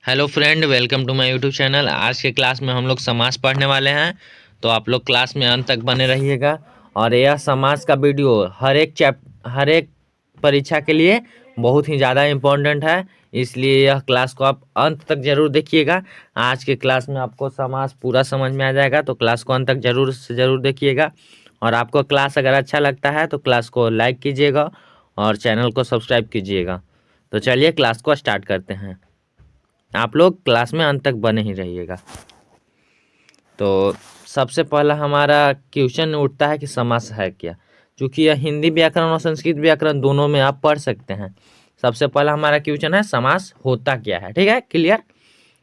Hello friend, welcome to my YouTube channel. आज के class में हम लोग समास पढ़ने वाले हैं, तो आप लोग क्लास में अंत तक बने रहिएगा। और यह समास का वीडियो हर एक परीक्षा के लिए बहुत ही ज़्यादा इम्पोर्टेंट है, इसलिए यह क्लास को आप अंत तक जरूर देखिएगा। आज के क्लास में आपको समास पूरा समझ में आ जाएगा, तो क्लास को अंत तक जरूर से ज़रूर देखिएगा। और आपको क्लास अगर अच्छा लगता है तो क्लास को लाइक कीजिएगा और चैनल को सब्सक्राइब कीजिएगा। तो चलिए क्लास को स्टार्ट करते हैं। आप लोग क्लास में अंत तक बने ही रहिएगा। तो सबसे पहला हमारा क्वेश्चन उठता है कि समास है क्या। क्योंकि यह हिंदी व्याकरण और संस्कृत व्याकरण दोनों में आप पढ़ सकते हैं। सबसे पहला हमारा क्वेश्चन है समास होता क्या है। ठीक है, क्लियर।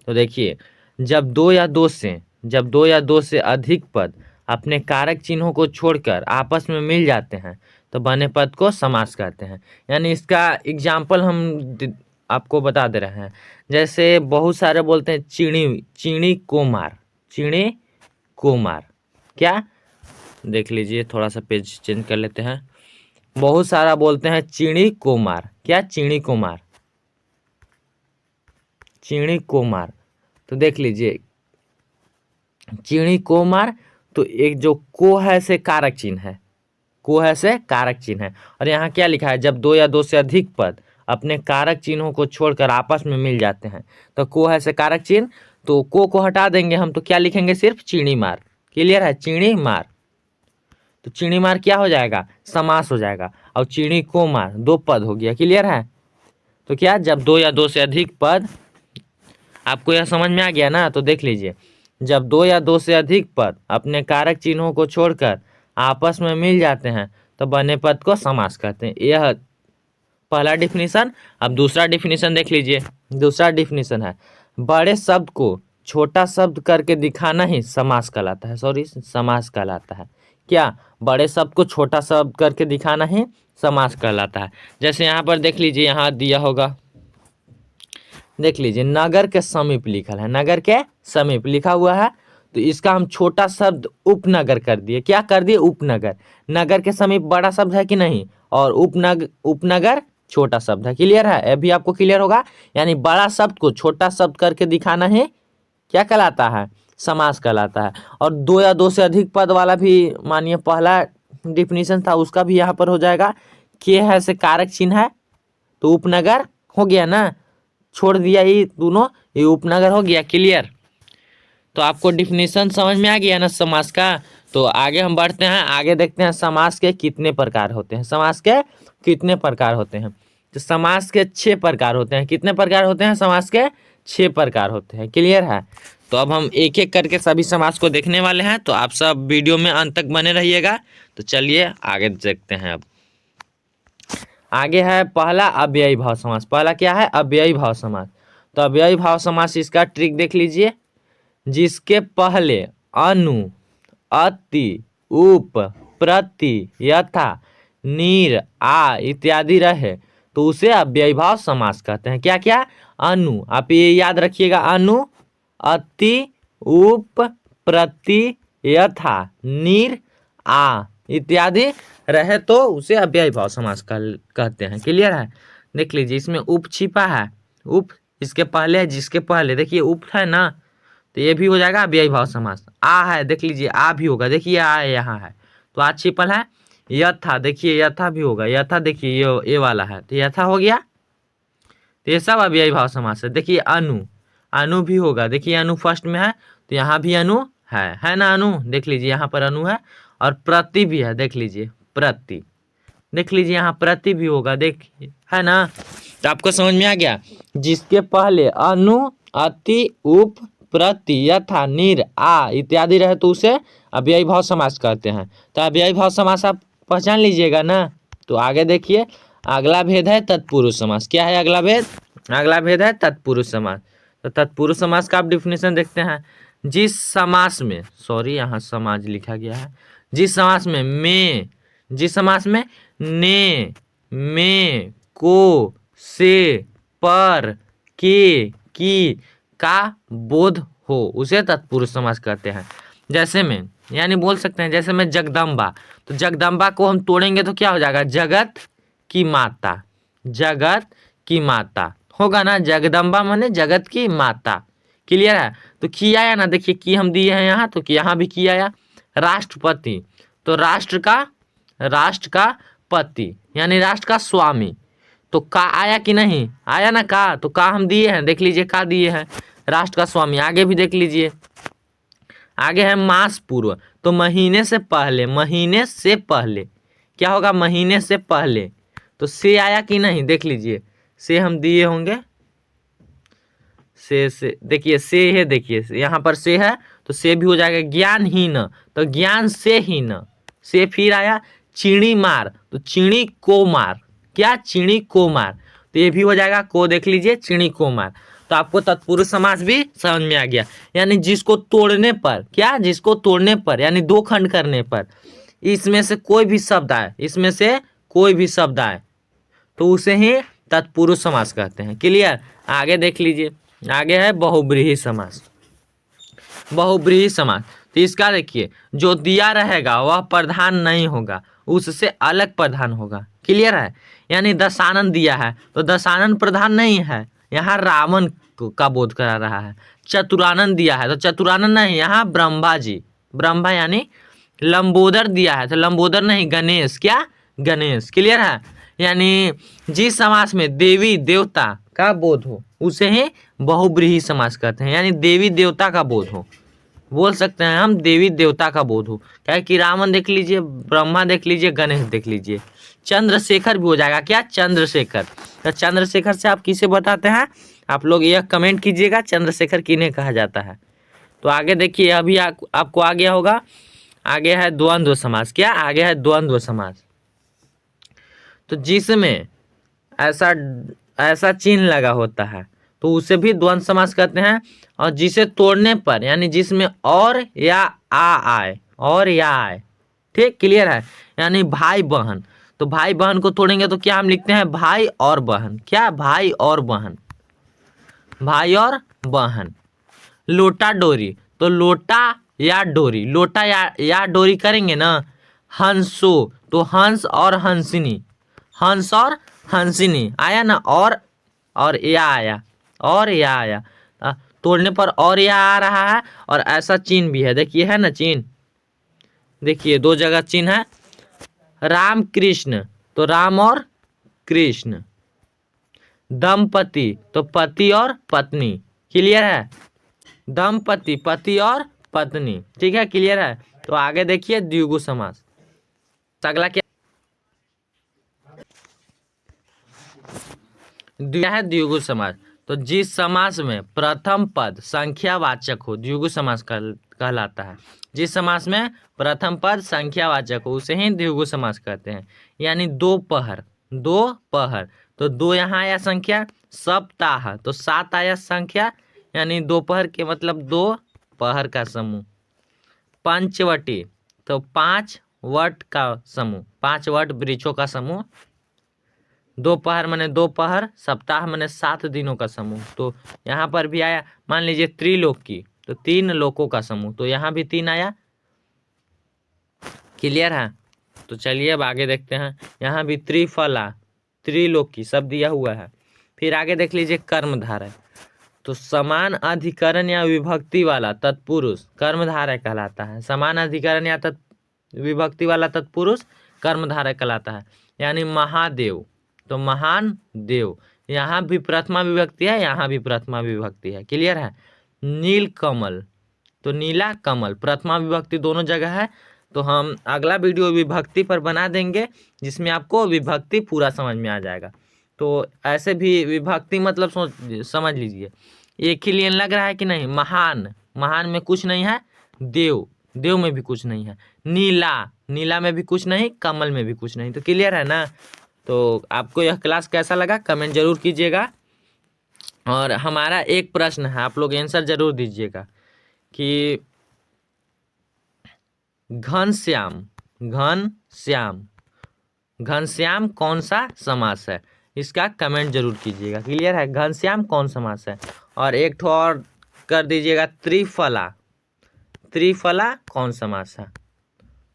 तो देखिए, जब दो या दो से अधिक पद अपने कारक चिन्हों को छोड़कर आपस में मिल जाते हैं तो बने पद को समास कहते हैं। यानी इसका एग्जाम्पल आपको बता दे रहे हैं। जैसे बहुत सारे बोलते हैं चिड़ी चिड़ी को मार, चिड़ी को मार। क्या, देख लीजिए, थोड़ा सा पेज चेंज कर लेते हैं। बहुत सारा बोलते हैं चिड़ी को मार। क्या, चिड़ी को मार, चिड़ी को मार। तो देख लीजिए, चिड़ी को मार, तो एक जो को है से कारक चिन्ह है, को है से कारक चिन्ह है। और यहाँ क्या लिखा है, जब दो या दो से अधिक पद अपने कारक चिन्हों को छोड़कर आपस में मिल जाते हैं तो को है से कारक चिन्ह, तो को हटा देंगे हम, तो क्या लिखेंगे, सिर्फ चिड़ी मार। क्लियर है, चिड़ी मार। तो चिड़ी मार क्या हो जाएगा, समास हो जाएगा। और चिड़ी को मार दो पद हो गया। क्लियर है। तो क्या, जब दो या दो से अधिक पद, आपको यह समझ में आ गया ना। तो देख लीजिए, जब दो या दो से अधिक पद अपने कारक चिन्हों को छोड़कर आपस में मिल जाते हैं तो बने पद को समास कहते हैं। यह पहला डिफिनीशन। अब दूसरा डिफिनीशन देख लीजिए। दूसरा डिफिनीशन है, बड़े शब्द को छोटा शब्द करके दिखाना ही समास कहलाता है। सॉरी, समास कहलाता है। क्या, बड़े शब्द को छोटा शब्द करके दिखाना ही समास कहलाता है। जैसे यहाँ पर देख लीजिए, यहाँ दिया होगा, देख लीजिए, नगर के समीप लिखल है, नगर के समीप लिखा हुआ है, तो इसका हम छोटा शब्द उपनगर कर दिए। क्या कर दिए, उपनगर। नगर के समीप बड़ा शब्द है कि नहीं, और उपनगर छोटा शब्द है। क्लियर है, अभी आपको क्लियर होगा। यानी बड़ा शब्द को छोटा शब्द करके दिखाना है क्या कहलाता है, समास कहलाता है। और दो या दो से अधिक पद वाला भी मानिए पहला डिफिनीशन था, उसका भी यहाँ पर हो जाएगा। के है से कारक चिन्ह है तो उपनगर हो गया ना, छोड़ दिया ये दोनों, ये उपनगर हो गया। क्लियर। तो आपको डिफिनीशन समझ में आ गया ना समास का। तो आगे हम बढ़ते हैं, आगे देखते हैं समास के कितने प्रकार होते हैं। समास के कितने प्रकार होते हैं, तो समास के 6 प्रकार होते हैं। कितने प्रकार होते हैं, समास के 6 प्रकार होते हैं। क्लियर है। तो अब हम एक एक करके सभी समास को देखने वाले हैं, तो आप सब वीडियो में अंत तक बने रहिएगा। तो चलिए आगे देखते हैं। अब आगे है पहला अव्ययी भाव समास। पहला क्या है, अव्ययी भाव समास। तो अव्ययी भाव समास, इसका ट्रिक देख लीजिए। जिसके पहले अनु, अति, उप, प्रति, यथा, नीर, आ इत्यादि रहे तो उसे अव्ययी भाव समास कहते हैं। क्या क्या, अनु, आप ये याद रखिएगा, अनु, अति, उप, प्रति, यथा, नीर, आ इत्यादि रहे तो उसे अव्ययी भाव समास कहते हैं। क्लियर है। देख लीजिए, इसमें उप छिपा है, उप इसके पहले है, जिसके पहले देखिए उप है ना, तो ये भी हो जाएगा अव्ययी भाव समास। आ है, देख लीजिए, आ भी होगा, देखिए आ यहाँ है तो आ छिपल है। यथा, देखिए यथा भी होगा, यथा देखिए ये वाला है तो यथा हो गया। तो ये सब अव्ययी भाव समास है। देखिए अनु, अनु भी होगा, देखिए अनु फर्स्ट में है तो यहाँ भी अनु है ना, अनु देख लीजिए यहाँ पर अनु है। और प्रति भी है, देख लीजिए प्रति, देख लीजिए यहाँ प्रति भी होगा, देखिए है ना। तो आपको समझ में आ गया। जिसके पहले अनु, अति, उप, प्रति, यथा, नीर, आ इत्यादि रहे तो उसे अव्ययी भाव समास कहते हैं। तो अव्ययी भाव समास आप पहचान लीजिएगा ना। तो आगे देखिए, अगला भेद है तत्पुरुष समास। क्या है अगला भेद, अगला भेद है तत्पुरुष समास। तो तत्पुरुष समास का आप डिफिनेशन देखते हैं। जिस समास में, सॉरी यहाँ समाज लिखा गया है, जिस समास में जिस समास में ने, में, को, से, पर, के, की का बोध हो उसे तत्पुरुष समास कहते हैं। जैसे में, यानी बोल सकते हैं, जैसे में जगदम्बा, तो जगदम्बा को हम तोड़ेंगे तो क्या हो जाएगा, जगत की माता, जगत की माता होगा ना, जगदम्बा माने जगत की माता। क्लियर है। तो की आया ना, देखिए की हम दिए हैं यहाँ, तो यहाँ भी की आया। राष्ट्रपति, तो राष्ट्र का पति यानी राष्ट्र का स्वामी, तो का आया कि नहीं आया ना, का तो का हम दिए हैं, देख लीजिए का दिए हैं, राष्ट्र का स्वामी। आगे भी देख लीजिए, आगे है मास पूर्व, तो महीने से पहले क्या होगा, महीने से पहले, तो से आया कि नहीं, देख लीजिए से हम दिए होंगे, से देखिए से है, देखिए यहाँ पर से है तो से भी हो जाएगा। ज्ञानहीन, तो ज्ञान से हीन, से फिर आया। चिड़ी मार, तो चिड़ी को मार, क्या चिड़ी को मार, तो ये भी हो जाएगा, को देख लीजिए चिड़ी को मार। तो आपको तत्पुरुष समास भी समझ में आ गया, यानी जिसको तोड़ने पर, क्या जिसको तोड़ने पर यानी दो खंड करने पर इसमें से कोई भी शब्द आए, इसमें से कोई भी शब्द आए तो उसे ही तत्पुरुष समास कहते हैं। क्लियर। आगे देख लीजिए, आगे है बहुब्रीहि समास। बहुब्रीहि समास, तो इसका देखिए जो दिया रहेगा वह प्रधान नहीं होगा, उससे अलग प्रधान होगा। क्लियर है। यानी दशानन दिया है तो दशानन प्रधान नहीं है, यहाँ रावण का बोध करा रहा है। चतुरानन दिया है तो चतुरानन नहीं, यहाँ ब्रह्मा जी, ब्रह्मा यानी लंबोदर दिया है तो लंबोदर नहीं, गणेश, क्या गणेश। क्लियर है। यानी जिस समास में देवी देवता का बोध हो उसे ही बहुब्रीहि समास कहते हैं, यानी देवी देवता का बोध हो, बोल सकते हैं हम देवी देवता का बोध हो। क्या कि रावण देख लीजिए, ब्रह्मा देख लीजिए, गणेश देख लीजिए, चंद्रशेखर भी हो जाएगा, क्या चंद्रशेखर। तो चंद्रशेखर से आप किसे बताते हैं, आप लोग यह कमेंट कीजिएगा, चंद्रशेखर किन्हें कहा जाता है। तो आगे देखिए, अभी आपको आ गया होगा, आगे है द्वंद्व समास। क्या आगे है द्वंद्व समास, तो जिसमें ऐसा चिन्ह लगा होता है तो उसे भी द्वंद्व समास कहते हैं। और जिसे तोड़ने पर यानी जिसमें और या आए, और या आए, ठीक। क्लियर है। यानी भाई बहन, तो भाई बहन को तोड़ेंगे तो क्या हम लिखते हैं, भाई और बहन, क्या भाई और बहन, भाई और बहन। लोटा डोरी, तो लोटा या डोरी, लोटा या डोरी करेंगे ना। हंसो, तो हंस और हंसिनी, हंस और हंसिनी आया ना, और या आया, और या आया। तोड़ने पर और या आ रहा है, और ऐसा चिन्ह भी है, देखिए है ना चिन्ह, देखिए दो जगह चिन्ह है। राम कृष्ण, तो राम और कृष्ण। दंपति, तो पति और पत्नी। क्लियर है। दंपति, पति और पत्नी, ठीक है। क्लियर है। तो आगे देखिए द्विगु समास। अगला क्या है, द्विगु समास। तो जिस समास में प्रथम पद संख्यावाचक हो द्विगु समास कहलाता है। जिस समास में प्रथम पद संख्यावाचक हो उसे ही द्विगु समास कहते हैं। यानी दोपहर, दोपहर, तो दो यहाँ आया संख्या, सप्ताह तो 7 आया संख्या, यानी दोपहर के मतलब दो पहर का समूह। पंचवटी, तो 5 वट का समूह, 5 वट वृक्षों का समूह। दोपहर माने दोपहर, सप्ताह माने 7 दिनों का समूह। तो यहाँ पर भी आया, मान लीजिए त्रिलोकी, तो 3 लोकों का समूह, तो यहाँ भी 3 आया। क्लियर है। तो चलिए अब आगे देखते हैं, यहाँ भी त्रिफला, त्रिलोकी सब दिया हुआ है। फिर आगे देख लीजिए कर्मधारय, तो समान अधिकरण या विभक्ति वाला तत्पुरुष कर्मधारय कहलाता है। समान अधिकरण या विभक्ति वाला तत्पुरुष कर्मधारय कहलाता है। यानी महादेव, तो महान देव, यहाँ भी प्रथमा विभक्ति है, यहाँ भी प्रथमा विभक्ति है। क्लियर है। नील कमल, तो नीला कमल, प्रथमा विभक्ति दोनों जगह है। तो हम अगला वीडियो विभक्ति पर बना देंगे जिसमें आपको विभक्ति पूरा समझ में आ जाएगा। तो ऐसे भी विभक्ति मतलब समझ लीजिए, एक ही लिए लग रहा है कि नहीं। महान, महान में कुछ नहीं है, देव, देव में भी कुछ नहीं है, नीला, नीला में भी कुछ नहीं, कमल में भी कुछ नहीं। तो क्लियर है ना। तो आपको यह क्लास कैसा लगा कमेंट जरूर कीजिएगा। और हमारा एक प्रश्न है, आप लोग आंसर जरूर दीजिएगा कि घनश्याम, घनश्याम, घनश्याम कौन सा समास है, इसका कमेंट जरूर कीजिएगा। क्लियर है। घनश्याम कौन समास है। और एक ठो और कर दीजिएगा, त्रिफला, त्रिफला कौन समास है।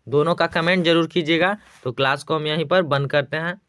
दोनों का कमेंट जरूर कीजिएगा। तो क्लास को हम यहीं पर बंद करते हैं।